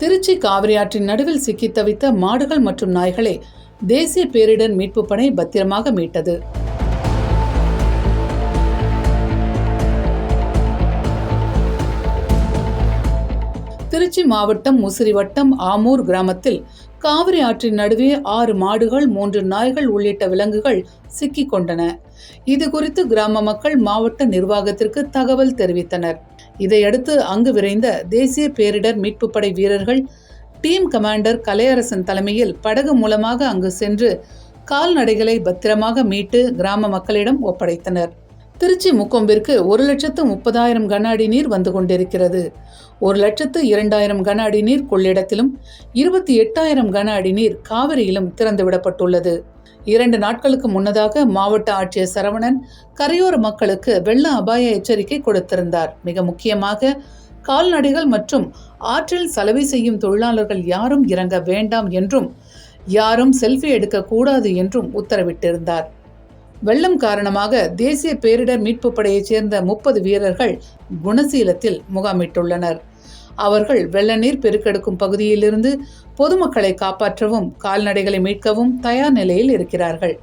திருச்சி காவிரி ஆற்றின் நடுவில் சிக்கி தவித்த மாடுகள் மற்றும் நாய்களை தேசிய பேரிடர் மீட்பு படை பத்திரமாக மீட்டது. திருச்சி மாவட்டம் முசிறி வட்டம் ஆமூர் கிராமத்தில் காவிரி ஆற்றின் நடுவே 6 மாடுகள் 3 நாய்கள் உள்ளிட்ட விலங்குகள் சிக்கிக் கொண்டன. இதுகுறித்து கிராம மக்கள் மாவட்ட நிர்வாகத்திற்கு தகவல் தெரிவித்தனர். இதையடுத்து அங்கு விரைந்த தேசிய பேரிடர் மீட்பு படை வீரர்கள் டீம் கமாண்டர் கலையரசன் தலைமையில் படகு மூலமாக அங்கு சென்று கால்நடைகளை பத்திரமாக மீட்டு கிராம மக்களிடம் ஒப்படைத்தனர். திருச்சி முக்கொம்பிற்கு 1,30,000 கன அடி நீர் வந்து கொண்டிருக்கிறது. 1,02,000 கன அடி நீர் கொள்ளிடத்திலும் 28,000 கன அடி நீர் காவிரியிலும் திறந்துவிடப்பட்டுள்ளது. 2 நாட்களுக்கு முன்னதாக மாவட்ட ஆட்சியர் சரவணன் கரையோர மக்களுக்கு வெள்ள அபாய எச்சரிக்கை கொடுத்திருந்தார். மிக முக்கியமாக கால்நடைகள் மற்றும் ஆற்றில் சலவை செய்யும் தொழிலாளர்கள் யாரும் இறங்க வேண்டாம் என்றும் யாரும் செல்ஃபி எடுக்கக்கூடாது என்றும் உத்தரவிட்டிருந்தார். வெள்ளம் காரணமாக தேசிய பேரிடர் மீட்பு படையைச் சேர்ந்த 30 வீரர்கள் குணசீலத்தில் முகாமிட்டுள்ளனர். அவர்கள் வெள்ள நீர் பெருக்கெடுக்கும் பகுதியிலிருந்து பொதுமக்களை காப்பாற்றவும் கால்நடைகளை மீட்கவும் தயார் நிலையில் இருக்கிறார்கள்.